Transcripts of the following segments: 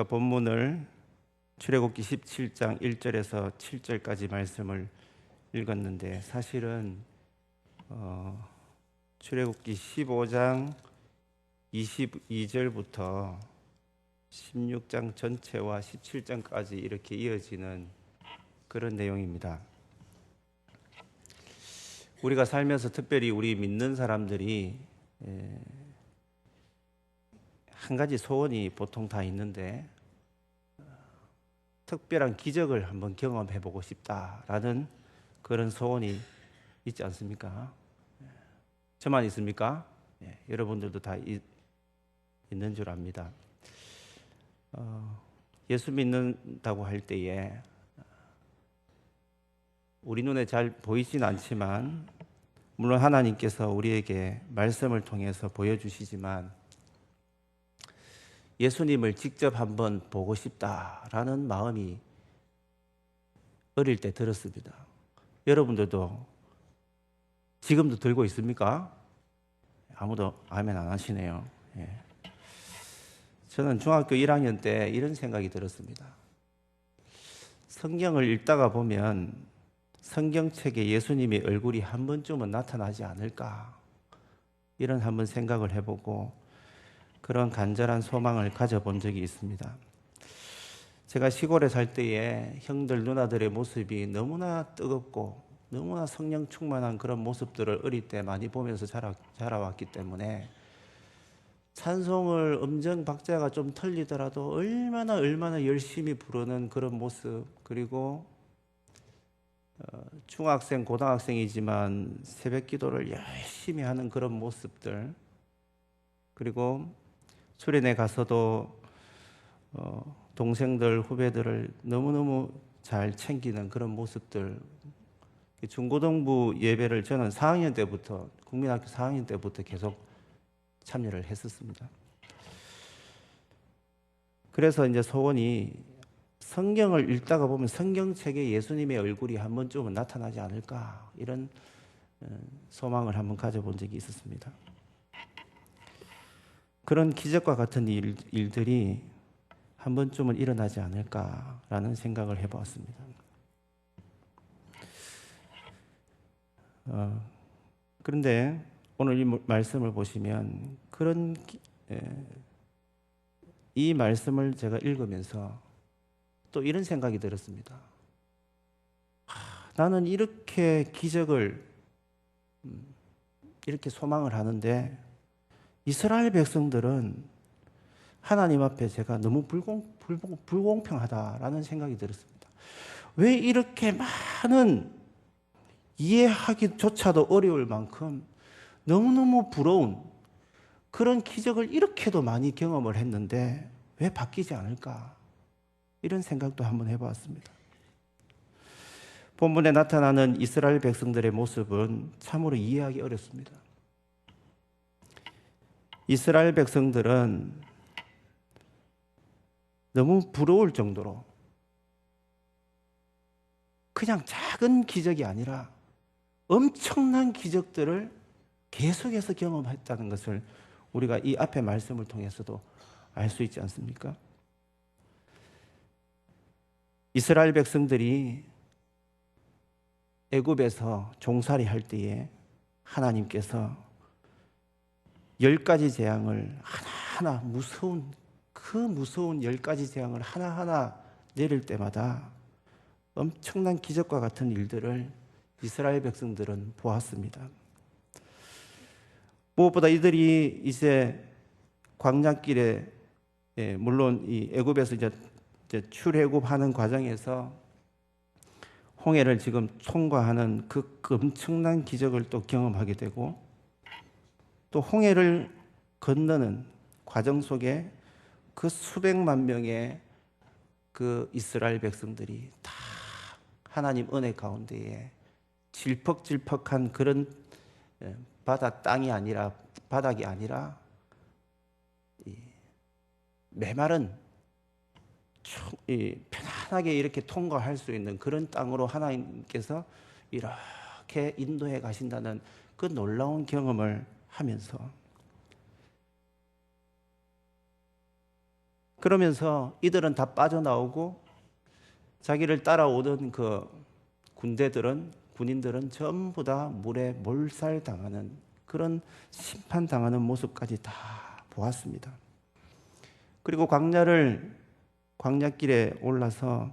우리가 본문을 출애굽기 17장 1절에서 7절까지 말씀을 읽었는데, 사실은 출애굽기 15장 22절부터 16장 전체와 17장까지 이렇게 이어지는 그런 내용입니다. 우리가 살면서 특별히 우리 믿는 사람들이 한 가지 소원이 보통 다 있는데, 특별한 기적을 한번 경험해 보고 싶다라는 그런 소원이 있지 않습니까? 저만 있습니까? 여러분들도 다 있는 줄 압니다. 예수 믿는다고 할 때에 우리 눈에 잘 보이진 않지만, 물론 하나님께서 우리에게 말씀을 통해서 보여주시지만, 예수님을 직접 한번 보고 싶다라는 마음이 어릴 때 들었습니다. 여러분들도 지금도 들고 있습니까? 아무도 아멘 안 하시네요. 저는 중학교 1학년 때 이런 생각이 들었습니다. 성경을 읽다가 보면 성경책에 예수님의 얼굴이 한 번쯤은 나타나지 않을까, 이런 한번 생각을 해보고 그런 간절한 소망을 가져본 적이 있습니다. 제가 시골에 살 때에 형들 누나들의 모습이 너무나 뜨겁고 너무나 성령 충만한 그런 모습들을 어릴 때 많이 보면서 자라왔기 때문에, 찬송을 음정 박자가 좀 틀리더라도 얼마나 열심히 부르는 그런 모습, 그리고 중학생, 고등학생이지만 새벽 기도를 열심히 하는 그런 모습들, 그리고 수련회 가서도 동생들, 후배들을 너무너무 잘 챙기는 그런 모습들, 중고등부 예배를 저는 4학년 때부터, 국민학교 4학년 때부터 계속 참여를 했었습니다. 그래서 이제 소원이, 성경을 읽다가 보면 성경책에 예수님의 얼굴이 한 번쯤은 나타나지 않을까, 이런 소망을 한번 가져본 적이 있었습니다. 그런 기적과 같은 일들이 한 번쯤은 일어나지 않을까라는 생각을 해보았습니다. 그런데 오늘 이 말씀을 보시면 이 말씀을 제가 읽으면서 또 이런 생각이 들었습니다. 나는 이렇게 기적을 이렇게 소망을 하는데, 이스라엘 백성들은 하나님 앞에 제가 너무 불공평하다라는 생각이 들었습니다. 왜 이렇게 많은, 이해하기조차도 어려울 만큼 너무너무 부러운 그런 기적을 이렇게도 많이 경험을 했는데 왜 바뀌지 않을까, 이런 생각도 한번 해보았습니다. 본문에 나타나는 이스라엘 백성들의 모습은 참으로 이해하기 어렵습니다. 이스라엘 백성들은 너무 부러울 정도로 그냥 작은 기적이 아니라 엄청난 기적들을 계속해서 경험했다는 것을 우리가 이 앞의 말씀을 통해서도 알 수 있지 않습니까? 이스라엘 백성들이 애굽에서 종살이 할 때에 하나님께서 10가지 재앙을 하나하나, 무서운 10가지 재앙을 하나하나 내릴 때마다 엄청난 기적과 같은 일들을 이스라엘 백성들은 보았습니다. 무엇보다 이들이 이제 광야길에, 물론 이 애굽에서 이제 출애굽하는 과정에서 홍해를 지금 통과하는 그 엄청난 기적을 또 경험하게 되고, 또 홍해를 건너는 과정 속에 그 수백만 명의 그 이스라엘 백성들이 다 하나님 은혜 가운데에 질퍽질퍽한 그런 바닥이 아니라 메마른 편안하게 이렇게 통과할 수 있는 그런 땅으로 하나님께서 이렇게 인도해 가신다는 그 놀라운 경험을 하면서, 그러면서 이들은 다 빠져나오고 자기를 따라오던 그 군인들은 전부 다 물에 몰살당하는 그런 심판당하는 모습까지 다 보았습니다. 그리고 광야길에 올라서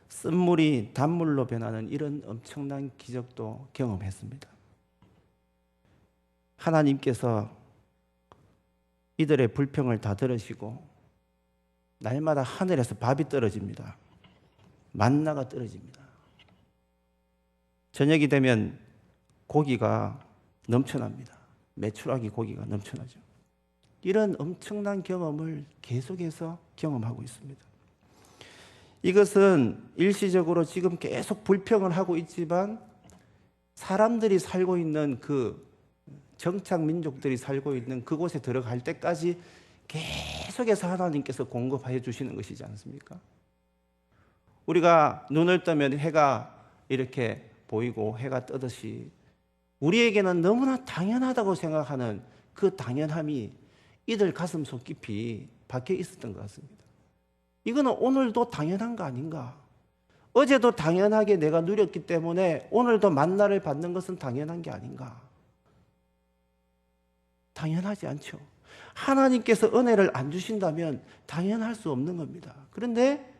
쓴물이 단물로 변하는 이런 엄청난 기적도 경험했습니다. 하나님께서 이들의 불평을 다 들으시고 날마다 하늘에서 밥이 떨어집니다. 만나가 떨어집니다. 저녁이 되면 고기가 넘쳐납니다. 메추라기 고기가 넘쳐나죠. 이런 엄청난 경험을 계속해서 경험하고 있습니다. 이것은 일시적으로 지금 계속 불평을 하고 있지만 사람들이 살고 있는 그 정착 민족들이 살고 있는 그곳에 들어갈 때까지 계속해서 하나님께서 공급해 주시는 것이지 않습니까? 우리가 눈을 뜨면 해가 이렇게 보이고 해가 뜨듯이 우리에게는 너무나 당연하다고 생각하는 그 당연함이 이들 가슴속 깊이 박혀 있었던 것 같습니다. 이거는 오늘도 당연한 거 아닌가? 어제도 당연하게 내가 누렸기 때문에 오늘도 만나를 받는 것은 당연한 게 아닌가? 당연하지 않죠. 하나님께서 은혜를 안 주신다면 당연할 수 없는 겁니다. 그런데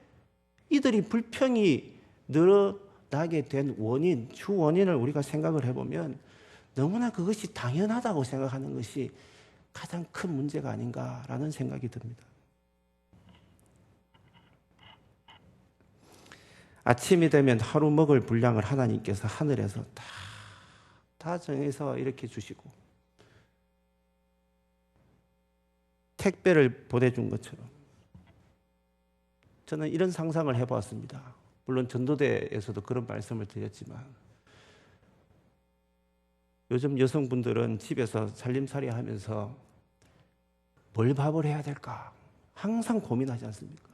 이들이 불평이 늘어나게 된 원인, 주 원인을 우리가 생각을 해보면 너무나 그것이 당연하다고 생각하는 것이 가장 큰 문제가 아닌가라는 생각이 듭니다. 아침이 되면 하루 먹을 분량을 하나님께서 하늘에서 다 정해서 이렇게 주시고 택배를 보내준 것처럼 저는 이런 상상을 해보았습니다. 물론 전도대에서도 그런 말씀을 드렸지만 요즘 여성분들은 집에서 살림살이 하면서 뭘 밥을 해야 될까 항상 고민하지 않습니까?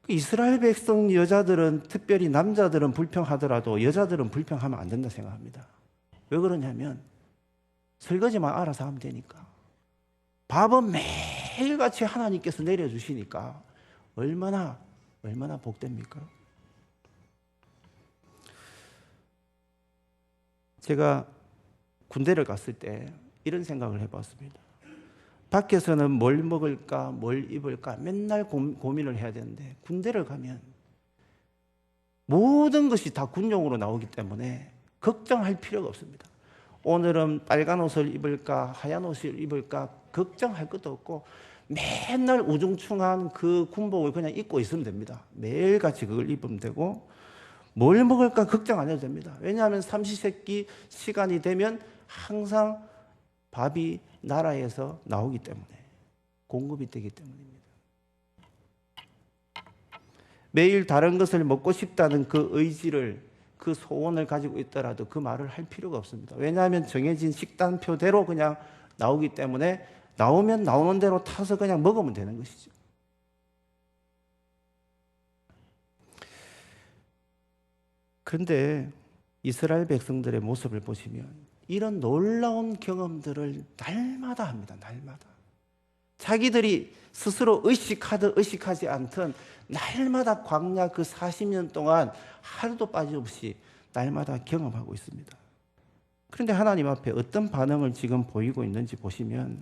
이스라엘 백성 여자들은 특별히 남자들은 불평하더라도 여자들은 불평하면 안 된다 생각합니다. 왜 그러냐면 설거지만 알아서 하면 되니까. 밥은 매일같이 하나님께서 내려주시니까 얼마나 복됩니까? 제가 군대를 갔을 때 이런 생각을 해봤습니다. 밖에서는 뭘 먹을까, 뭘 입을까 맨날 고민을 해야 되는데 군대를 가면 모든 것이 다 군용으로 나오기 때문에 걱정할 필요가 없습니다. 오늘은 빨간 옷을 입을까, 하얀 옷을 입을까 걱정할 것도 없고 맨날 우중충한 그 군복을 그냥 입고 있으면 됩니다. 매일같이 그걸 입으면 되고 뭘 먹을까 걱정 안 해도 됩니다. 왜냐하면 삼시세끼 시간이 되면 항상 밥이 나라에서 나오기 때문에 공급이 되기 때문입니다. 매일 다른 것을 먹고 싶다는 그 의지를 그 소원을 가지고 있더라도 그 말을 할 필요가 없습니다. 왜냐하면 정해진 식단표대로 그냥 나오기 때문에 나오면 나오는 대로 타서 그냥 먹으면 되는 것이죠. 그런데 이스라엘 백성들의 모습을 보시면 이런 놀라운 경험들을 날마다 합니다. 날마다. 자기들이 스스로 의식하든 의식하지 않든 날마다 광야 그 40년 동안 하루도 빠짐없이 날마다 경험하고 있습니다. 그런데 하나님 앞에 어떤 반응을 지금 보이고 있는지 보시면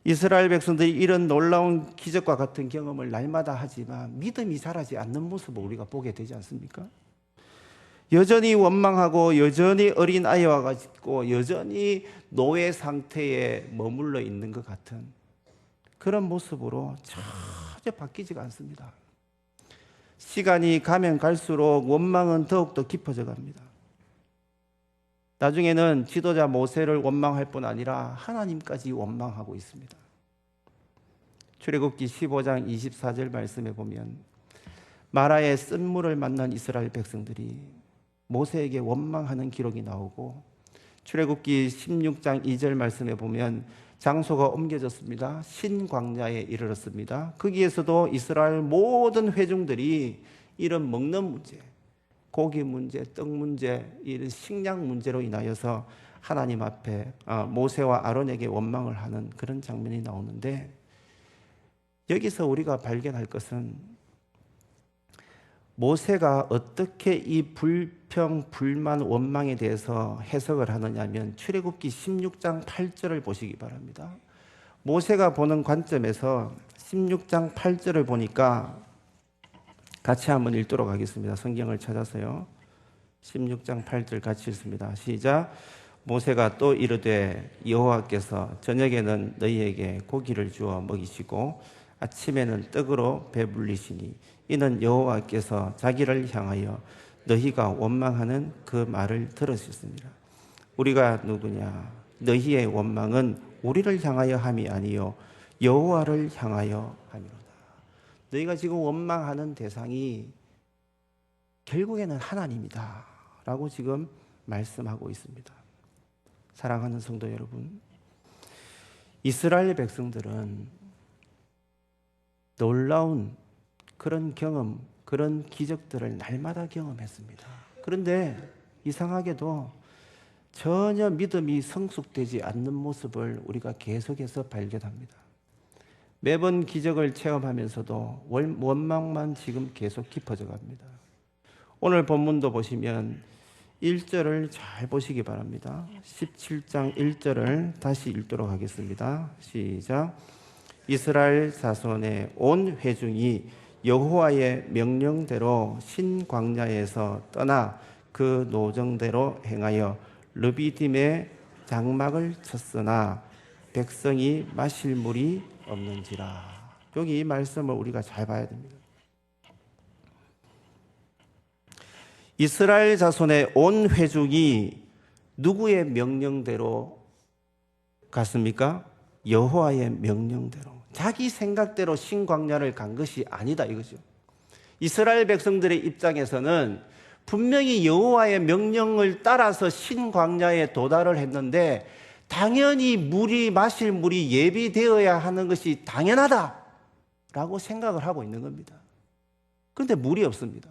이스라엘 백성들이 이런 놀라운 기적과 같은 경험을 날마다 하지만 믿음이 자라지 않는 모습을 우리가 보게 되지 않습니까? 여전히 원망하고 여전히 어린아이와 같고 여전히 노예 상태에 머물러 있는 것 같은 그런 모습으로 전혀 바뀌지가 않습니다. 시간이 가면 갈수록 원망은 더욱더 깊어져 갑니다. 나중에는 지도자 모세를 원망할 뿐 아니라 하나님까지 원망하고 있습니다. 출애굽기 15장 24절 말씀에 보면 마라의 쓴물을 만난 이스라엘 백성들이 모세에게 원망하는 기록이 나오고 출애굽기 16장 2절 말씀에 보면 장소가 옮겨졌습니다. 신광야에 이르렀습니다. 거기에서도 이스라엘 모든 회중들이 이런 먹는 문제, 고기 문제, 떡 문제, 이런 식량 문제로 인하여서 하나님 앞에 모세와 아론에게 원망을 하는 그런 장면이 나오는데, 여기서 우리가 발견할 것은 모세가 어떻게 이 불평, 불만, 원망에 대해서 해석을 하느냐 하면 출애굽기 16장 8절을 보시기 바랍니다. 모세가 보는 관점에서 16장 8절을 보니까 같이 한번 읽도록 하겠습니다. 성경을 찾아서요. 16장 8절 같이 읽습니다. 시작. 모세가 또 이르되 여호와께서 저녁에는 너희에게 고기를 주어 먹이시고 아침에는 떡으로 배불리시니 이는 여호와께서 자기를 향하여 너희가 원망하는 그 말을 들으셨습니다. 우리가 누구냐? 너희의 원망은 우리를 향하여 함이 아니요 여호와를 향하여 함이로다. 너희가 지금 원망하는 대상이 결국에는 하나님이다 라고 지금 말씀하고 있습니다. 사랑하는 성도 여러분, 이스라엘 백성들은 놀라운 그런 경험, 그런 기적들을 날마다 경험했습니다. 그런데 이상하게도 전혀 믿음이 성숙되지 않는 모습을 우리가 계속해서 발견합니다. 매번 기적을 체험하면서도 원망만 지금 계속 깊어져 갑니다. 오늘 본문도 보시면 1절을 잘 보시기 바랍니다. 17장 1절을 다시 읽도록 하겠습니다. 시작. 이스라엘 자손의 온 회중이 여호와의 명령대로 신광야에서 떠나 그 노정대로 행하여 르비딤의 장막을 쳤으나 백성이 마실 물이 없는지라. 여기 이 말씀을 우리가 잘 봐야 됩니다. 이스라엘 자손의 온 회중이 누구의 명령대로 갔습니까? 여호와의 명령대로. 자기 생각대로 신광야를 간 것이 아니다 이거죠. 이스라엘 백성들의 입장에서는 분명히 여호와의 명령을 따라서 신광야에 도달을 했는데 당연히 마실 물이 예비되어야 하는 것이 당연하다라고 생각을 하고 있는 겁니다. 그런데 물이 없습니다.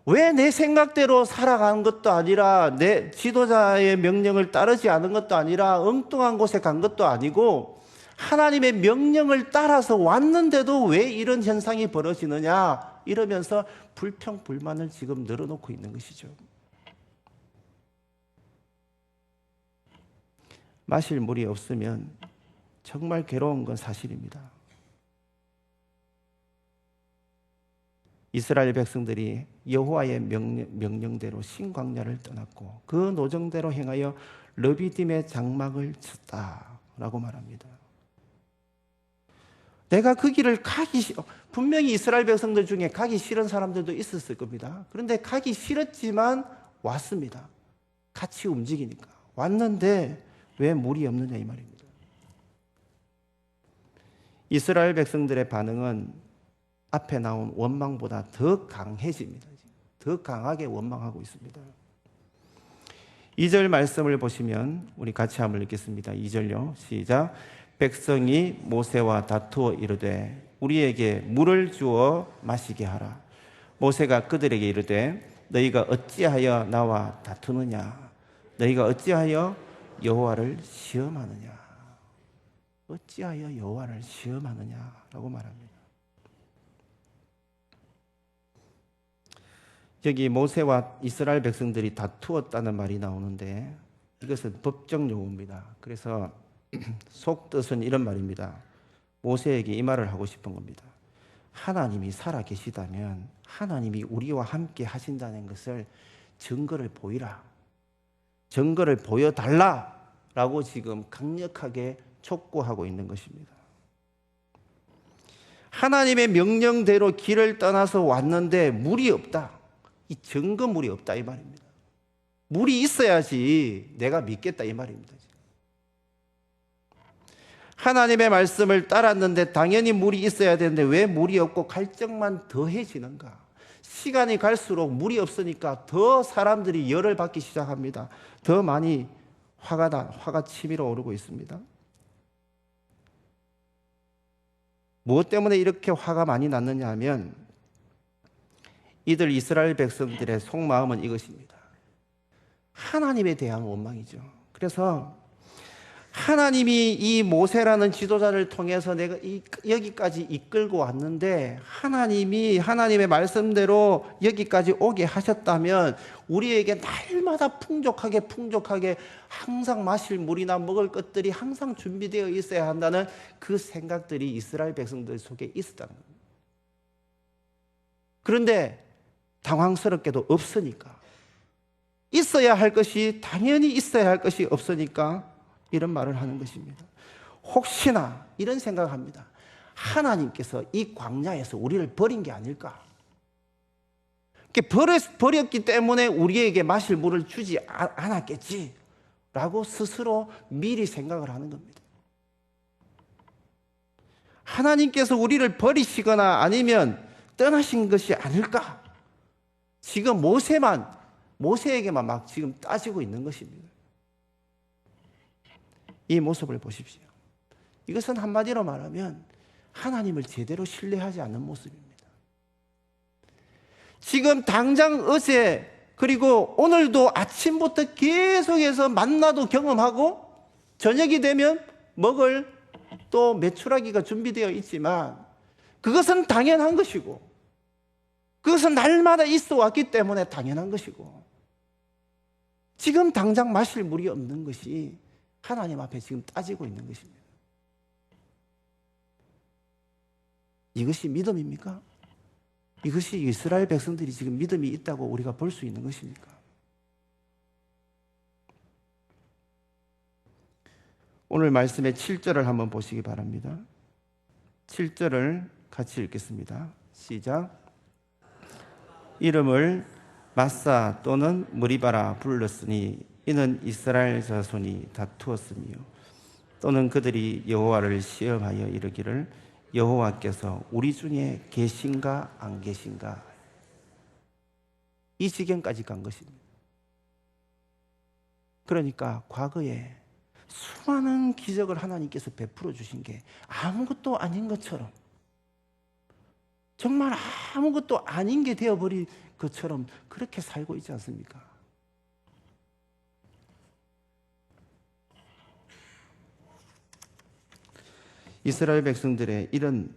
왜 내 생각대로 살아가는 것도 아니라 내 지도자의 명령을 따르지 않은 것도 아니라 엉뚱한 곳에 간 것도 아니고 하나님의 명령을 따라서 왔는데도 왜 이런 현상이 벌어지느냐 이러면서 불평, 불만을 지금 늘어놓고 있는 것이죠. 마실 물이 없으면 정말 괴로운 건 사실입니다. 이스라엘 백성들이 여호와의 명령대로 신광야를 떠났고 그 노정대로 행하여 르비딤의 장막을 쳤다라고 말합니다. 내가 그 길을 분명히 이스라엘 백성들 중에 가기 싫은 사람들도 있었을 겁니다. 그런데 가기 싫었지만 왔습니다. 같이 움직이니까. 왔는데 왜 물이 없느냐 이 말입니다. 이스라엘 백성들의 반응은 앞에 나온 원망보다 더 강해집니다. 더 강하게 원망하고 있습니다. 2절 말씀을 보시면 우리 같이 한번 읽겠습니다. 2절요. 시작. 백성이 모세와 다투어 이르되 우리에게 물을 주어 마시게 하라. 모세가 그들에게 이르되 너희가 어찌하여 나와 다투느냐? 너희가 어찌하여 여호와를 시험하느냐? 어찌하여 여호와를 시험하느냐라고 말합니다. 여기 모세와 이스라엘 백성들이 다투었다는 말이 나오는데 이것은 법정 용어입니다. 그래서 속뜻은 이런 말입니다. 모세에게 이 말을 하고 싶은 겁니다. 하나님이 살아계시다면 하나님이 우리와 함께 하신다는 것을 증거를 보이라. 증거를 보여달라라고 지금 강력하게 촉구하고 있는 것입니다. 하나님의 명령대로 길을 떠나서 왔는데 물이 없다. 이 증거물이 없다 이 말입니다. 물이 있어야지 내가 믿겠다 이 말입니다. 하나님의 말씀을 따랐는데 당연히 물이 있어야 되는데 왜 물이 없고 갈증만 더해지는가? 시간이 갈수록 물이 없으니까 더 사람들이 열을 받기 시작합니다. 더 많이 화가 치밀어 오르고 있습니다. 무엇 때문에 이렇게 화가 많이 났느냐 하면 이들 이스라엘 백성들의 속마음은 이것입니다. 하나님에 대한 원망이죠. 그래서 하나님이 이 모세라는 지도자를 통해서 내가 여기까지 이끌고 왔는데, 하나님이 하나님의 말씀대로 여기까지 오게 하셨다면 우리에게 날마다 풍족하게 항상 마실 물이나 먹을 것들이 항상 준비되어 있어야 한다는 그 생각들이 이스라엘 백성들 속에 있었다는 겁니다. 그런데 당황스럽게도 없으니까, 있어야 할 것이 당연히 있어야 할 것이 없으니까 이런 말을 하는 것입니다. 혹시나 이런 생각을 합니다. 하나님께서 이 광야에서 우리를 버린 게 아닐까? 버렸기 때문에 우리에게 마실 물을 주지 않았겠지 라고 스스로 미리 생각을 하는 겁니다. 하나님께서 우리를 버리시거나 아니면 떠나신 것이 아닐까? 지금 모세에게만 막 지금 따지고 있는 것입니다. 이 모습을 보십시오. 이것은 한마디로 말하면 하나님을 제대로 신뢰하지 않는 모습입니다. 지금 당장 어제 그리고 오늘도 아침부터 계속해서 만나도 경험하고 저녁이 되면 먹을 또 메추라기가 준비되어 있지만 그것은 당연한 것이고 그것은 날마다 있어 왔기 때문에 당연한 것이고 지금 당장 마실 물이 없는 것이 하나님 앞에 지금 따지고 있는 것입니다. 이것이 믿음입니까? 이것이 이스라엘 백성들이 지금 믿음이 있다고 우리가 볼 수 있는 것입니까? 오늘 말씀의 7절을 한번 보시기 바랍니다. 7절을 같이 읽겠습니다. 시작. 이름을 마사 또는 무리바라 불렀으니 이는 이스라엘 자손이 다투었으며 또는 그들이 여호와를 시험하여 이르기를 여호와께서 우리 중에 계신가 안 계신가, 이 지경까지 간 것입니다. 그러니까 과거에 수많은 기적을 하나님께서 베풀어 주신 게 아무것도 아닌 것처럼, 정말 아무것도 아닌 게 되어버린 것처럼 그렇게 살고 있지 않습니까? 이스라엘 백성들의 이런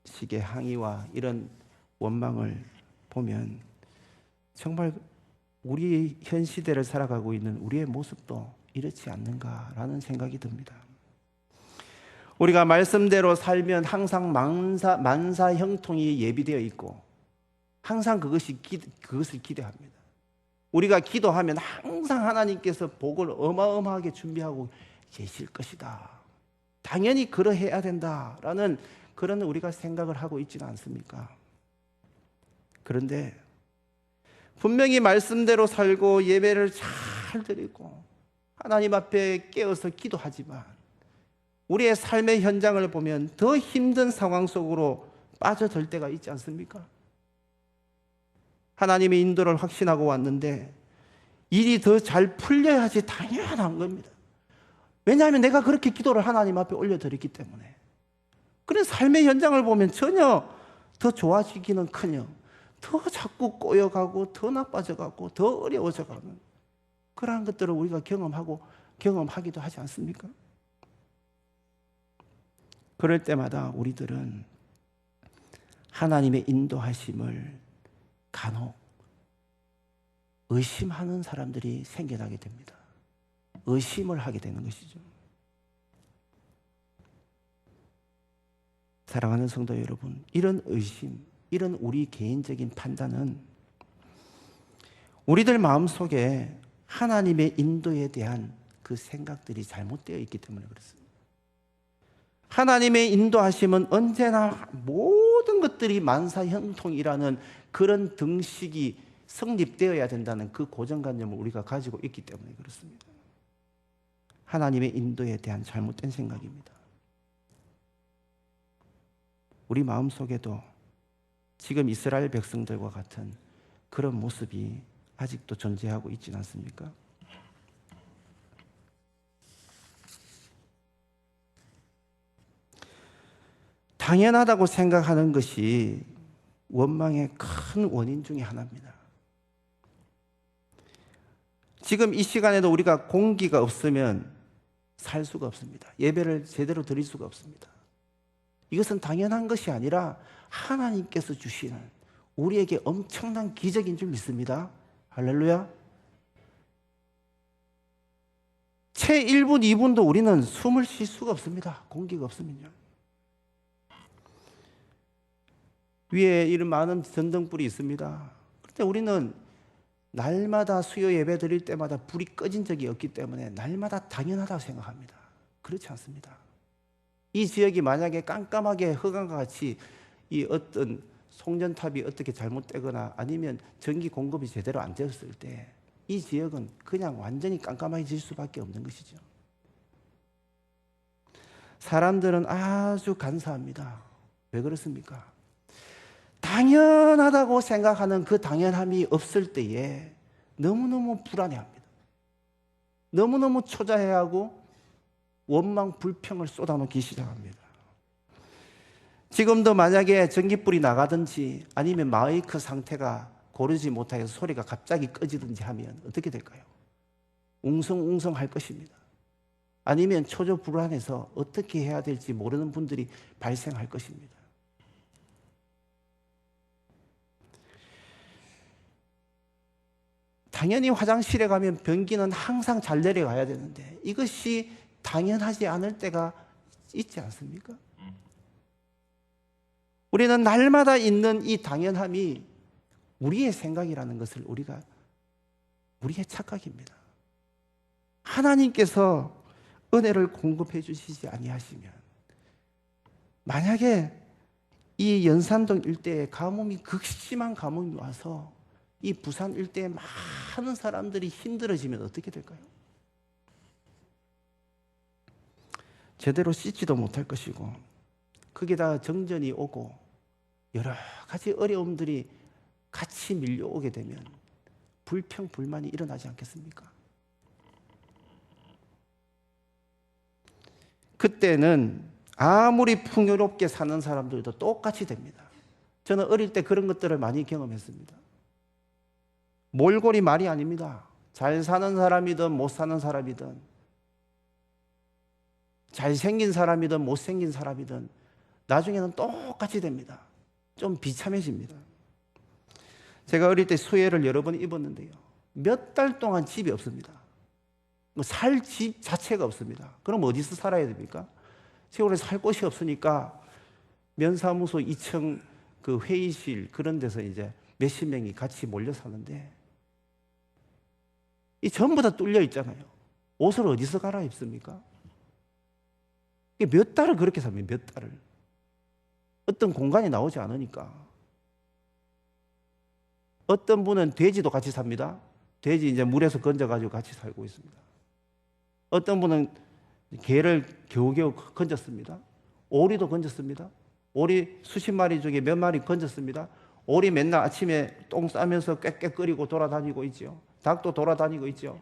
식의 항의와 이런 원망을 보면 정말 우리 현 시대를 살아가고 있는 우리의 모습도 이렇지 않는가라는 생각이 듭니다. 우리가 말씀대로 살면 항상 만사 형통이 예비되어 있고 항상 그것을 기대합니다. 우리가 기도하면 항상 하나님께서 복을 어마어마하게 준비하고 계실 것이다. 당연히 그러해야 된다라는 그런 우리가 생각을 하고 있지는 않습니까? 그런데 분명히 말씀대로 살고 예배를 잘 드리고 하나님 앞에 깨어서 기도하지만 우리의 삶의 현장을 보면 더 힘든 상황 속으로 빠져들 때가 있지 않습니까? 하나님의 인도를 확신하고 왔는데 일이 더 잘 풀려야지 당연한 겁니다. 왜냐하면 내가 그렇게 기도를 하나님 앞에 올려드렸기 때문에. 그런 삶의 현장을 보면 전혀 더 좋아지기는커녕 더 자꾸 꼬여가고 더 나빠져가고 더 어려워져가는 그러한 것들을 우리가 경험하기도 하지 않습니까? 그럴 때마다 우리들은 하나님의 인도하심을 간혹 의심하는 사람들이 생겨나게 됩니다. 의심을 하게 되는 것이죠. 사랑하는 성도 여러분, 이런 의심, 이런 우리 개인적인 판단은 우리들 마음속에 하나님의 인도에 대한 그 생각들이 잘못되어 있기 때문에 그렇습니다. 하나님의 인도하심은 언제나 모든 것들이 만사형통이라는 그런 등식이 성립되어야 된다는 그 고정관념을 우리가 가지고 있기 때문에 그렇습니다. 하나님의 인도에 대한 잘못된 생각입니다. 우리 마음속에도 지금 이스라엘 백성들과 같은 그런 모습이 아직도 존재하고 있지는 않습니까? 당연하다고 생각하는 것이 원망의 큰 원인 중에 하나입니다. 지금 이 시간에도 우리가 공기가 없으면 살 수가 없습니다. 예배를 제대로 드릴 수가 없습니다. 이것은 당연한 것이 아니라 하나님께서 주시는 우리에게 엄청난 기적인 줄 믿습니다. 할렐루야. 채 1분, 2분도 우리는 숨을 쉴 수가 없습니다. 공기가 없으면요. 위에 이런 많은 전등불이 있습니다. 그런데 우리는 날마다 수요 예배 드릴 때마다 불이 꺼진 적이 없기 때문에 날마다 당연하다고 생각합니다. 그렇지 않습니다. 이 지역이 만약에 깜깜하게 흑암과 같이 이 어떤 송전탑이 어떻게 잘못되거나 아니면 전기 공급이 제대로 안 되었을 때 이 지역은 그냥 완전히 깜깜해질 수밖에 없는 것이죠. 사람들은 아주 간사합니다. 왜 그렇습니까? 당연하다고 생각하는 그 당연함이 없을 때에 너무너무 불안해합니다. 너무너무 초자해하고 원망, 불평을 쏟아놓기 시작합니다. 지금도 만약에 전기불이 나가든지 아니면 마이크 상태가 고르지 못해서 소리가 갑자기 꺼지든지 하면 어떻게 될까요? 웅성웅성 할 것입니다. 아니면 초조불안해서 어떻게 해야 될지 모르는 분들이 발생할 것입니다. 당연히 화장실에 가면 변기는 항상 잘 내려가야 되는데 이것이 당연하지 않을 때가 있지 않습니까? 우리는 날마다 있는 이 당연함이 우리의 생각이라는 것을 우리의 착각입니다. 하나님께서 은혜를 공급해 주시지 아니하시면 만약에 이 연산동 일대에 가뭄이 극심한 가뭄이 와서 이 부산 일대에 많은 사람들이 힘들어지면 어떻게 될까요? 제대로 씻지도 못할 것이고 거기다가 정전이 오고 여러 가지 어려움들이 같이 밀려오게 되면 불평, 불만이 일어나지 않겠습니까? 그때는 아무리 풍요롭게 사는 사람들도 똑같이 됩니다. 저는 어릴 때 그런 것들을 많이 경험했습니다. 몰골이 말이 아닙니다. 잘 사는 사람이든 못 사는 사람이든 잘생긴 사람이든 못생긴 사람이든 나중에는 똑같이 됩니다. 좀 비참해집니다. 제가 어릴 때 수혜를 여러 번 입었는데요. 몇 달 동안 집이 없습니다. 살 집 자체가 없습니다. 그럼 어디서 살아야 됩니까? 세월에 살 곳이 없으니까 면사무소 2층 그 회의실 그런 데서 이제 몇십 명이 같이 몰려 사는데 이 전부 다 뚫려 있잖아요. 옷을 어디서 갈아입습니까? 몇 달을 그렇게 삽니다. 몇 달을. 어떤 공간이 나오지 않으니까. 어떤 분은 돼지도 같이 삽니다. 돼지 이제 물에서 건져가지고 같이 살고 있습니다. 어떤 분은 개를 겨우겨우 건졌습니다. 오리도 건졌습니다. 오리 수십 마리 중에 몇 마리 건졌습니다. 오리 맨날 아침에 똥 싸면서 꽥꽥거리고 돌아다니고 있죠. 닭도 돌아다니고 있죠.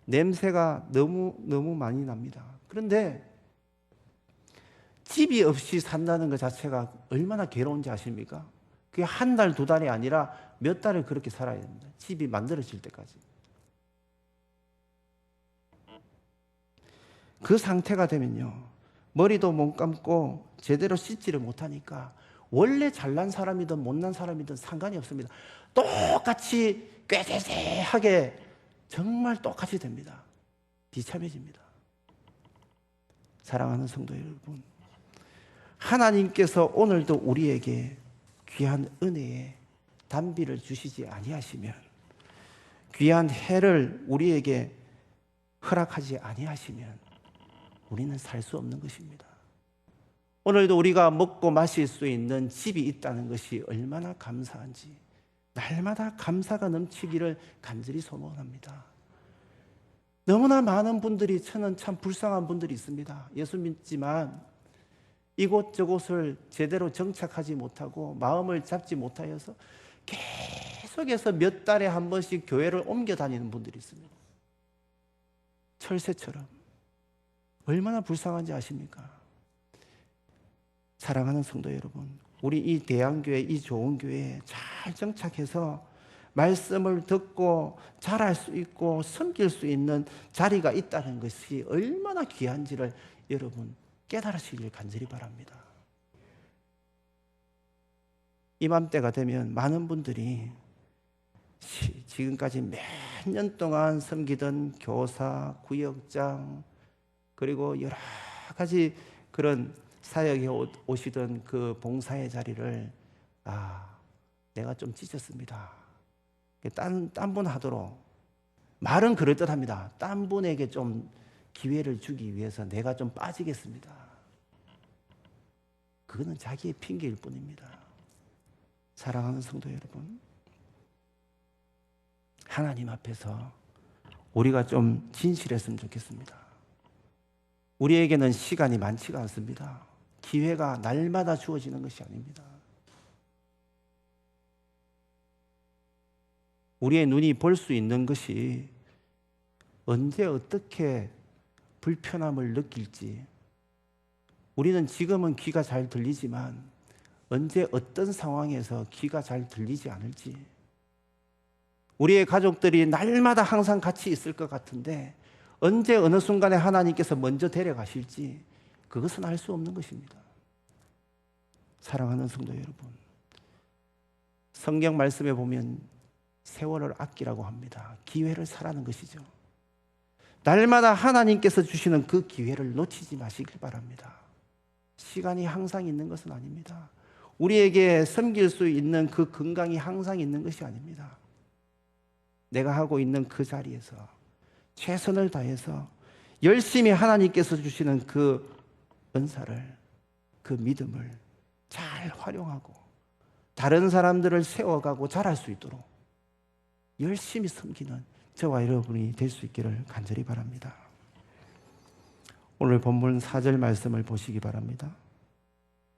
냄새가 너무 많이 납니다. 그런데 집이 없이 산다는 것 자체가 얼마나 괴로운지 아십니까? 그게 한 달, 두 달이 아니라 몇 달을 그렇게 살아야 됩니다. 집이 만들어질 때까지. 그 상태가 되면요. 머리도 못 감고 제대로 씻지를 못하니까 원래 잘난 사람이든 못난 사람이든 상관이 없습니다. 똑같이 꾀세세하게 정말 똑같이 됩니다. 비참해집니다. 사랑하는 성도 여러분, 하나님께서 오늘도 우리에게 귀한 은혜의 단비를 주시지 아니하시면, 귀한 해를 우리에게 허락하지 아니하시면 우리는 살 수 없는 것입니다. 오늘도 우리가 먹고 마실 수 있는 집이 있다는 것이 얼마나 감사한지 날마다 감사가 넘치기를 간절히 소원합니다. 너무나 많은 분들이, 저는 참 불쌍한 분들이 있습니다. 예수 믿지만 이곳저곳을 제대로 정착하지 못하고 마음을 잡지 못하여서 계속해서 몇 달에 한 번씩 교회를 옮겨 다니는 분들이 있습니다. 철새처럼. 얼마나 불쌍한지 아십니까? 사랑하는 성도 여러분, 우리 이 대안교회, 이 좋은 교회에 잘 정착해서 말씀을 듣고 잘할 수 있고 섬길 수 있는 자리가 있다는 것이 얼마나 귀한지를 여러분 깨달으시길 간절히 바랍니다. 이맘때가 되면 많은 분들이 지금까지 몇 년 동안 섬기던 교사, 구역장, 그리고 여러 가지 그런 사역에 오시던 그 봉사의 자리를 내가 좀 찢었습니다. 딴 분 하도록 말은 그럴듯합니다. 딴 분에게 좀 기회를 주기 위해서 내가 좀 빠지겠습니다. 그거는 자기의 핑계일 뿐입니다. 사랑하는 성도 여러분, 하나님 앞에서 우리가 좀 진실했으면 좋겠습니다. 우리에게는 시간이 많지가 않습니다. 기회가 날마다 주어지는 것이 아닙니다. 우리의 눈이 볼 수 있는 것이 언제 어떻게 불편함을 느낄지, 우리는 지금은 귀가 잘 들리지만 언제 어떤 상황에서 귀가 잘 들리지 않을지, 우리의 가족들이 날마다 항상 같이 있을 것 같은데 언제 어느 순간에 하나님께서 먼저 데려가실지 그것은 알 수 없는 것입니다. 사랑하는 성도 여러분, 성경 말씀에 보면 세월을 아끼라고 합니다. 기회를 사라는 것이죠. 날마다 하나님께서 주시는 그 기회를 놓치지 마시길 바랍니다. 시간이 항상 있는 것은 아닙니다. 우리에게 섬길 수 있는 그 건강이 항상 있는 것이 아닙니다. 내가 하고 있는 그 자리에서 최선을 다해서 열심히 하나님께서 주시는 그 은사를, 그 믿음을 잘 활용하고 다른 사람들을 세워가고 잘할 수 있도록 열심히 섬기는 저와 여러분이 될 수 있기를 간절히 바랍니다. 오늘 본문 4절 말씀을 보시기 바랍니다.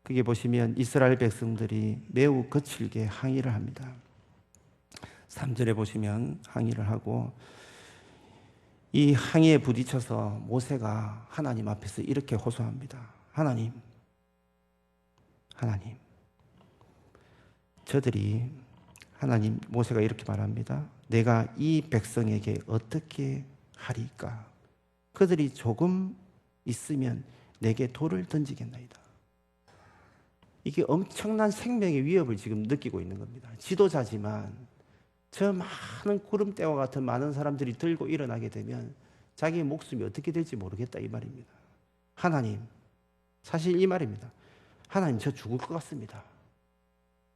그게 보시면 이스라엘 백성들이 매우 거칠게 항의를 합니다. 3절에 보시면 항의를 하고, 이 항의에 부딪혀서 모세가 하나님 앞에서 이렇게 호소합니다. 하나님, 저들이, 하나님, 모세가 이렇게 말합니다. 내가 이 백성에게 어떻게 하리까? 그들이 조금 있으면 내게 돌을 던지겠나이다. 이게 엄청난 생명의 위협을 지금 느끼고 있는 겁니다. 지도자지만 저 많은 구름대와 같은 많은 사람들이 들고 일어나게 되면 자기의 목숨이 어떻게 될지 모르겠다, 이 말입니다. 하나님, 사실 이 말입니다. 하나님, 저 죽을 것 같습니다.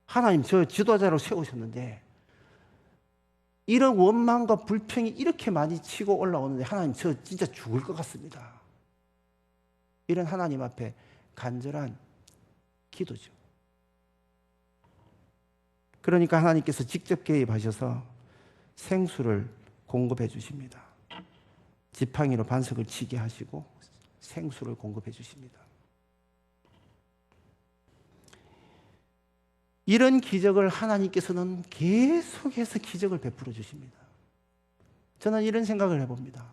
하나님, 저 지도자로 세우셨는데 이런 원망과 불평이 이렇게 많이 치고 올라오는데 하나님, 저 진짜 죽을 것 같습니다. 이런 하나님 앞에 간절한 기도죠. 그러니까 하나님께서 직접 개입하셔서 생수를 공급해 주십니다. 지팡이로 반석을 치게 하시고 생수를 공급해 주십니다. 이런 기적을 하나님께서는 계속해서 기적을 베풀어 주십니다. 저는 이런 생각을 해봅니다.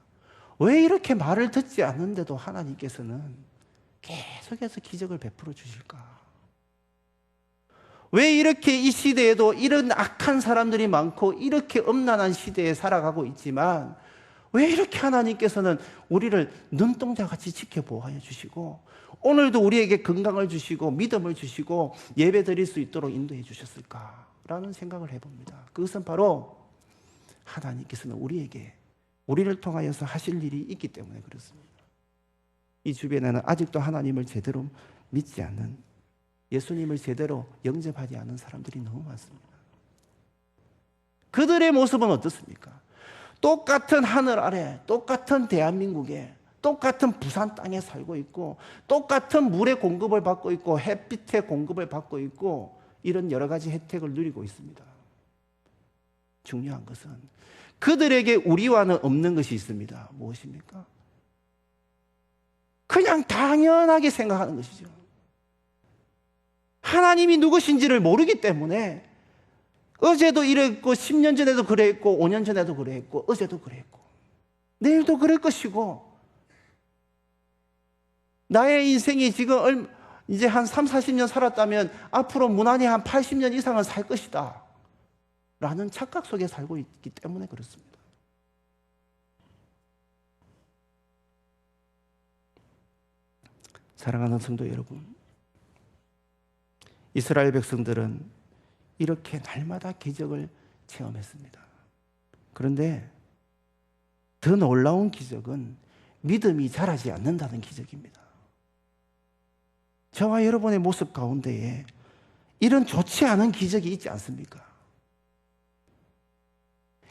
왜 이렇게 말을 듣지 않는데도 하나님께서는 계속해서 기적을 베풀어 주실까? 왜 이렇게 이 시대에도 이런 악한 사람들이 많고 이렇게 음란한 시대에 살아가고 있지만 왜 이렇게 하나님께서는 우리를 눈동자같이 지켜보호해 주시고 오늘도 우리에게 건강을 주시고 믿음을 주시고 예배 드릴 수 있도록 인도해 주셨을까라는 생각을 해봅니다. 그것은 바로 하나님께서는 우리를 통하여서 하실 일이 있기 때문에 그렇습니다. 이 주변에는 아직도 하나님을 제대로 믿지 않는, 예수님을 제대로 영접하지 않은 사람들이 너무 많습니다. 그들의 모습은 어떻습니까? 똑같은 하늘 아래, 똑같은 대한민국에, 똑같은 부산 땅에 살고 있고 똑같은 물의 공급을 받고 있고 햇빛의 공급을 받고 있고 이런 여러 가지 혜택을 누리고 있습니다. 중요한 것은 그들에게 우리와는 없는 것이 있습니다. 무엇입니까? 그냥 당연하게 생각하는 것이죠. 하나님이 누구신지를 모르기 때문에 어제도 이랬고 10년 전에도 그랬고 5년 전에도 그랬고 어제도 그랬고 내일도 그럴 것이고 나의 인생이 지금 이제 한 3, 40년 살았다면 앞으로 무난히 한 80년 이상은 살 것이다 라는 착각 속에 살고 있기 때문에 그렇습니다. 사랑하는 성도 여러분, 이스라엘 백성들은 이렇게 날마다 기적을 체험했습니다. 그런데 더 놀라운 기적은 믿음이 자라지 않는다는 기적입니다. 저와 여러분의 모습 가운데에 이런 좋지 않은 기적이 있지 않습니까?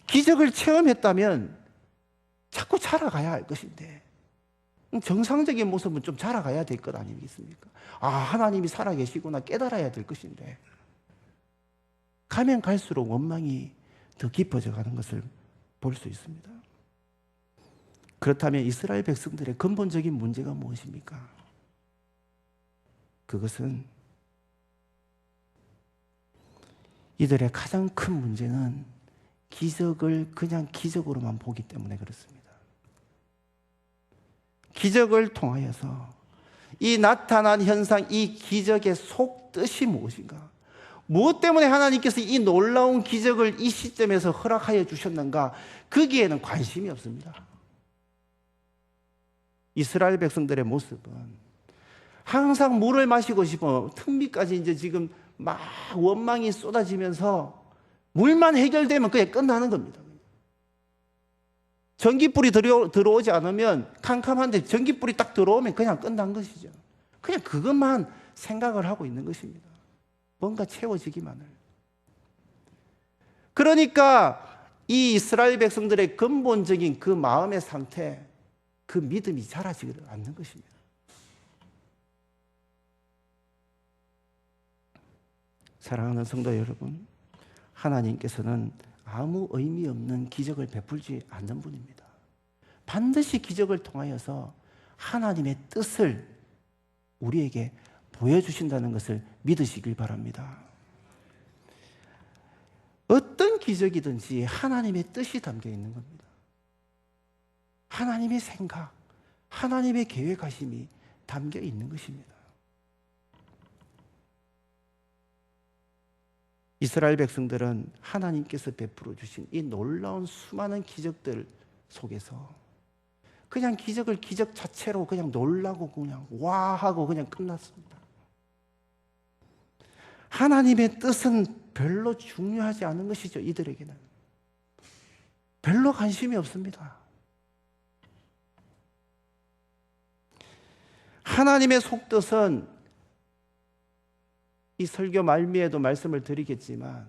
기적을 체험했다면 자꾸 자라가야 할 것인데 정상적인 모습은 좀 자라가야 될 것 아니겠습니까? 아, 하나님이 살아계시구나 깨달아야 될 것인데 가면 갈수록 원망이 더 깊어져 가는 것을 볼 수 있습니다. 그렇다면 이스라엘 백성들의 근본적인 문제가 무엇입니까? 그것은 이들의 가장 큰 문제는 기적을 그냥 기적으로만 보기 때문에 그렇습니다. 기적을 통하여서 이 나타난 현상, 이 기적의 속뜻이 무엇인가? 무엇 때문에 하나님께서 이 놀라운 기적을 이 시점에서 허락하여 주셨는가? 거기에는 관심이 없습니다. 이스라엘 백성들의 모습은 항상 물을 마시고 싶어 턱밑까지 이제 지금 막 원망이 쏟아지면서 물만 해결되면 그게 끝나는 겁니다. 전기불이 들어오지 않으면 캄캄한데 전기불이 딱 들어오면 그냥 끝난 것이죠. 그냥 그것만 생각을 하고 있는 것입니다. 뭔가 채워지기만을. 그러니까 이 이스라엘 백성들의 근본적인 그 마음의 상태, 그 믿음이 자라지 않는 것입니다. 사랑하는 성도 여러분, 하나님께서는 아무 의미 없는 기적을 베풀지 않는 분입니다. 반드시 기적을 통하여서 하나님의 뜻을 우리에게 보여주신다는 것을 믿으시길 바랍니다. 어떤 기적이든지 하나님의 뜻이 담겨 있는 겁니다. 하나님의 생각, 하나님의 계획하심이 담겨 있는 것입니다. 이스라엘 백성들은 하나님께서 베풀어 주신 이 놀라운 수많은 기적들 속에서 그냥 기적을 기적 자체로 그냥 놀라고 그냥 와 하고 그냥 끝났습니다. 하나님의 뜻은 별로 중요하지 않은 것이죠. 이들에게는 별로 관심이 없습니다. 하나님의 속뜻은 이 설교 말미에도 말씀을 드리겠지만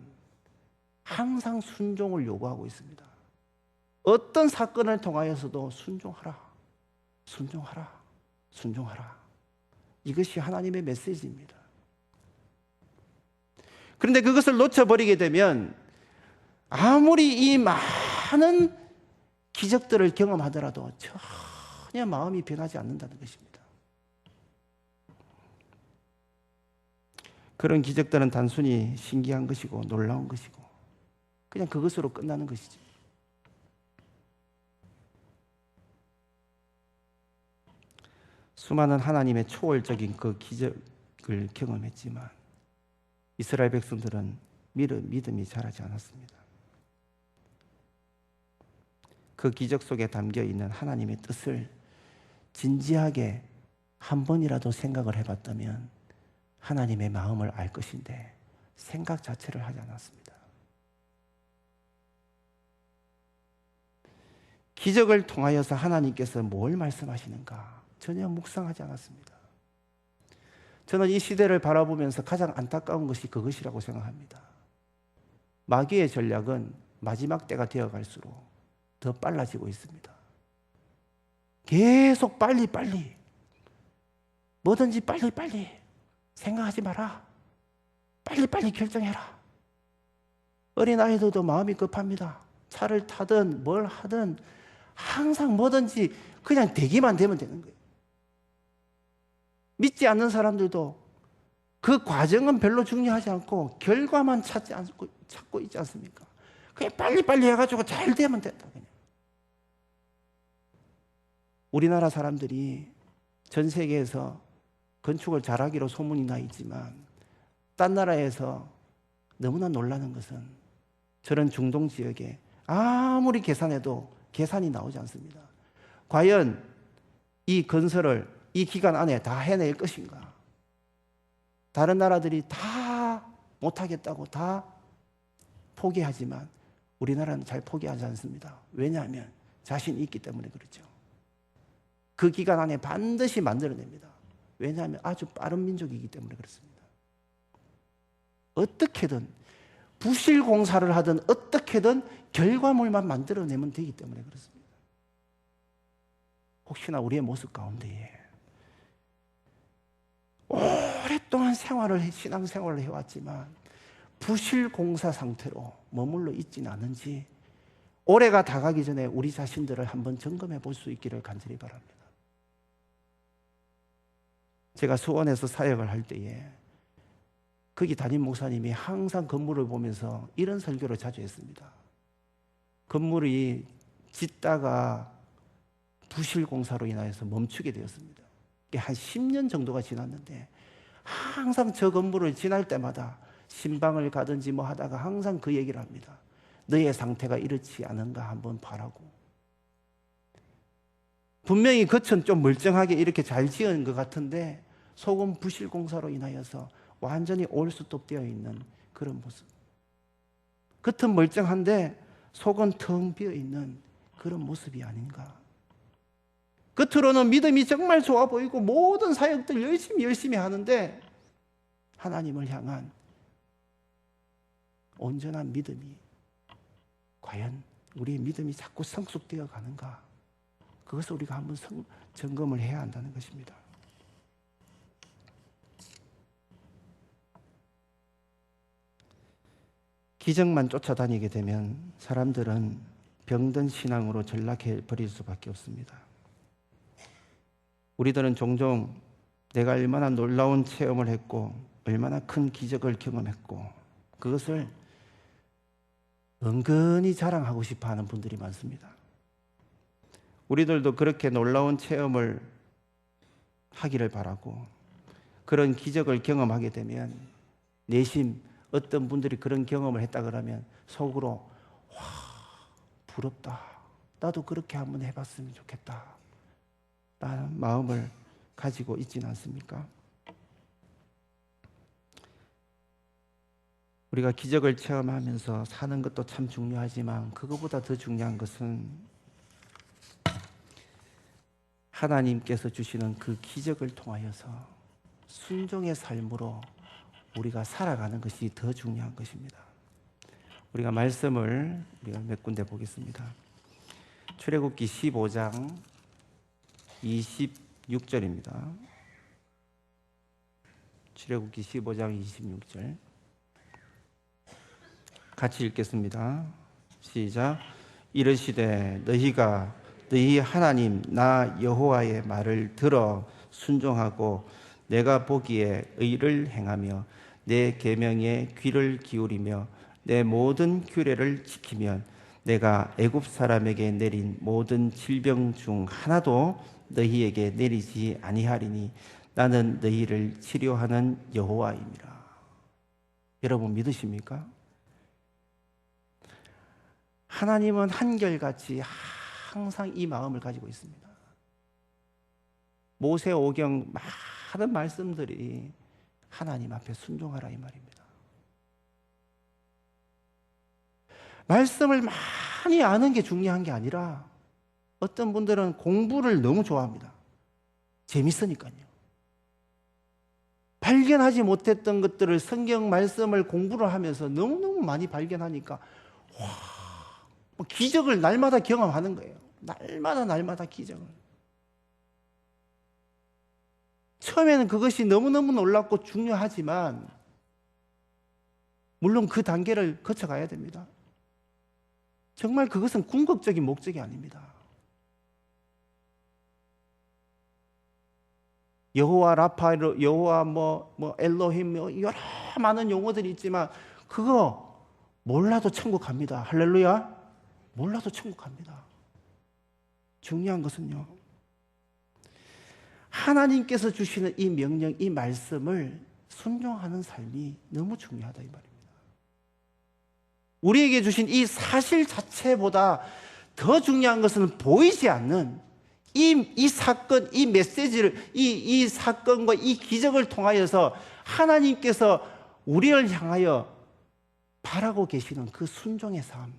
항상 순종을 요구하고 있습니다. 어떤 사건을 통하여서도 순종하라, 순종하라, 순종하라. 이것이 하나님의 메시지입니다. 그런데 그것을 놓쳐버리게 되면 아무리 이 많은 기적들을 경험하더라도 전혀 마음이 변하지 않는다는 것입니다. 그런 기적들은 단순히 신기한 것이고 놀라운 것이고 그냥 그것으로 끝나는 것이지. 수많은 하나님의 초월적인 그 기적을 경험했지만 이스라엘 백성들은 믿음이 자라지 않았습니다. 그 기적 속에 담겨 있는 하나님의 뜻을 진지하게 한 번이라도 생각을 해봤다면 하나님의 마음을 알 것인데 생각 자체를 하지 않았습니다. 기적을 통하여서 하나님께서 뭘 말씀하시는가 전혀 묵상하지 않았습니다. 저는 이 시대를 바라보면서 가장 안타까운 것이 그것이라고 생각합니다. 마귀의 전략은 마지막 때가 되어갈수록 더 빨라지고 있습니다. 계속 빨리 뭐든지 빨리 생각하지 마라. 빨리 결정해라. 어린아이들도 마음이 급합니다. 차를 타든 뭘 하든 항상 뭐든지 그냥 되기만 되면 되는 거예요. 믿지 않는 사람들도 그 과정은 별로 중요하지 않고 결과만 찾고 있지 않습니까? 그냥 빨리 해가지고 잘 되면 된다. 그냥. 우리나라 사람들이 전 세계에서 건축을 잘하기로 소문이 나 있지만 딴 나라에서 너무나 놀라는 것은 저런 중동 지역에 아무리 계산해도 계산이 나오지 않습니다. 과연 이 건설을 이 기간 안에 다 해낼 것인가? 다른 나라들이 다 못하겠다고 다 포기하지만 우리나라는 잘 포기하지 않습니다. 왜냐하면 자신이 있기 때문에 그렇죠. 그 기간 안에 반드시 만들어냅니다. 왜냐하면 아주 빠른 민족이기 때문에 그렇습니다. 어떻게든 부실 공사를 하든 어떻게든 결과물만 만들어내면 되기 때문에 그렇습니다. 혹시나 우리의 모습 가운데에 오랫동안 신앙생활을 해왔지만 부실 공사 상태로 머물러 있지는 않은지 올해가 다가기 전에 우리 자신들을 한번 점검해 볼 수 있기를 간절히 바랍니다. 제가 수원에서 사역을 할 때에 거기 담임 목사님이 항상 건물을 보면서 이런 설교를 자주 했습니다. 건물이 짓다가 부실 공사로 인하여서 멈추게 되었습니다. 한 10년 정도가 지났는데 항상 저 건물을 지날 때마다 신방을 가든지 뭐 하다가 항상 그 얘기를 합니다. 너의 상태가 이렇지 않은가 한번 봐라고. 분명히 겉은 좀 멀쩡하게 이렇게 잘 지은 것 같은데 속은 부실 공사로 인하여서 완전히 올스톱 되어 있는 그런 모습. 겉은 멀쩡한데 속은 텅 비어 있는 그런 모습이 아닌가. 겉으로는 믿음이 정말 좋아 보이고 모든 사역들 열심히 하는데 하나님을 향한 온전한 믿음이 과연 우리의 믿음이 자꾸 성숙되어 가는가? 그것을 우리가 한번 점검을 해야 한다는 것입니다. 기적만 쫓아다니게 되면 사람들은 병든 신앙으로 전락해 버릴 수밖에 없습니다. 우리들은 종종 내가 얼마나 놀라운 체험을 했고 얼마나 큰 기적을 경험했고 그것을 은근히 자랑하고 싶어하는 분들이 많습니다. 우리들도 그렇게 놀라운 체험을 하기를 바라고 그런 기적을 경험하게 되면 내심 어떤 분들이 그런 경험을 했다 그러면 속으로 와 부럽다. 나도 그렇게 한번 해봤으면 좋겠다. 라는 마음을 가지고 있지는 않습니까? 우리가 기적을 체험하면서 사는 것도 참 중요하지만 그것보다 더 중요한 것은 하나님께서 주시는 그 기적을 통하여서 순종의 삶으로 우리가 살아가는 것이 더 중요한 것입니다. 우리가 말씀을 몇 군데 보겠습니다. 출애굽기 15장 26절입니다. 출애굽기 15장 26절 같이 읽겠습니다. 시작. 이르시되 너희가 너희 하나님 나 여호와의 말을 들어 순종하고 내가 보기에 의를 행하며 내 계명에 귀를 기울이며 내 모든 규례를 지키면 내가 애굽 사람에게 내린 모든 질병 중 하나도 너희에게 내리지 아니하리니 나는 너희를 치료하는 여호와임이라. 여러분 믿으십니까? 하나님은 한결같이 항상 이 마음을 가지고 있습니다. 모세오경 많은 말씀들이 하나님 앞에 순종하라 이 말입니다. 말씀을 많이 아는 게 중요한 게 아니라 어떤 분들은 공부를 너무 좋아합니다. 재밌으니까요. 발견하지 못했던 것들을 성경 말씀을 공부를 하면서 너무너무 많이 발견하니까 와, 기적을 날마다 경험하는 거예요. 날마다 기적을. 처음에는 그것이 너무너무 놀랍고 중요하지만 물론 그 단계를 거쳐가야 됩니다. 정말 그것은 궁극적인 목적이 아닙니다. 여호와 라파, 여호와 엘로힘 여러 많은 용어들이 있지만 그거 몰라도 천국 갑니다. 할렐루야. 몰라도 천국 갑니다. 중요한 것은요. 하나님께서 주시는 이 명령, 이 말씀을 순종하는 삶이 너무 중요하다 이 말입니다. 우리에게 주신 이 사실 자체보다 더 중요한 것은 보이지 않는 이 사건, 이 메시지를, 이 사건과 이 기적을 통하여서 하나님께서 우리를 향하여 바라고 계시는 그 순종의 삶,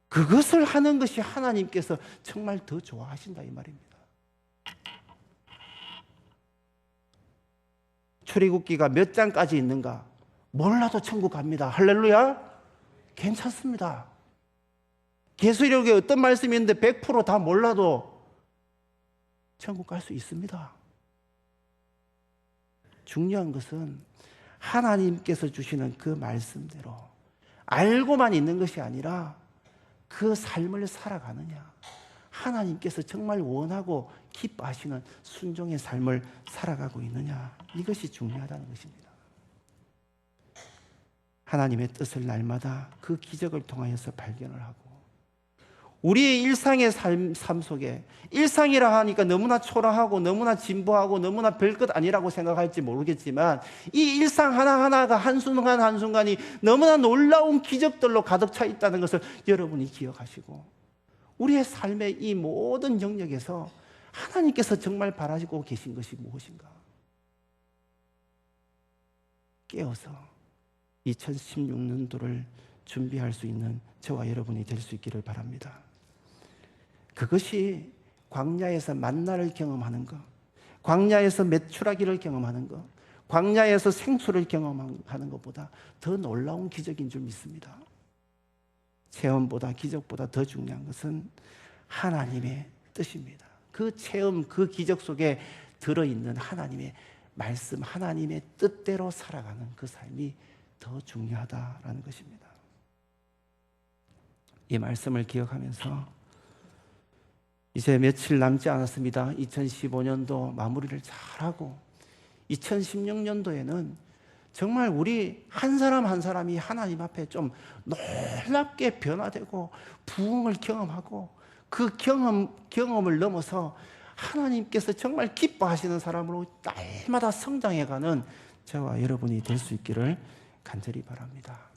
그것을 하는 것이 하나님께서 정말 더 좋아하신다 이 말입니다. 출애굽기가 몇 장까지 있는가? 몰라도 천국 갑니다. 할렐루야. 괜찮습니다. 계시록에 어떤 말씀이 있는데 100% 다 몰라도 천국 갈 수 있습니다. 중요한 것은 하나님께서 주시는 그 말씀대로 알고만 있는 것이 아니라 그 삶을 살아가느냐, 하나님께서 정말 원하고 기뻐하시는 순종의 삶을 살아가고 있느냐, 이것이 중요하다는 것입니다. 하나님의 뜻을 날마다 그 기적을 통하여서 발견을 하고, 우리의 일상의 삶 속에, 일상이라 하니까 너무나 초라하고 너무나 진보하고 너무나 별것 아니라고 생각할지 모르겠지만, 이 일상 하나하나가 한순간 한순간이 너무나 놀라운 기적들로 가득 차 있다는 것을 여러분이 기억하시고, 우리의 삶의 이 모든 영역에서 하나님께서 정말 바라시고 계신 것이 무엇인가? 깨어서 2016년도를 준비할 수 있는 저와 여러분이 될 수 있기를 바랍니다. 그것이 광야에서 만나를 경험하는 것, 광야에서 메추라기를 경험하는 것, 광야에서 생수를 경험하는 것보다 더 놀라운 기적인 줄 믿습니다. 체험보다, 기적보다 더 중요한 것은 하나님의 뜻입니다. 그 체험, 그 기적 속에 들어있는 하나님의 말씀, 하나님의 뜻대로 살아가는 그 삶이 더 중요하다라는 것입니다. 이 말씀을 기억하면서 이제 며칠 남지 않았습니다. 2015년도 마무리를 잘하고 2016년도에는 정말 우리 한 사람 한 사람이 하나님 앞에 좀 놀랍게 변화되고 부흥을 경험하고, 그 경험을 넘어서 하나님께서 정말 기뻐하시는 사람으로 날마다 성장해가는 저와 여러분이 될 수 있기를 간절히 바랍니다.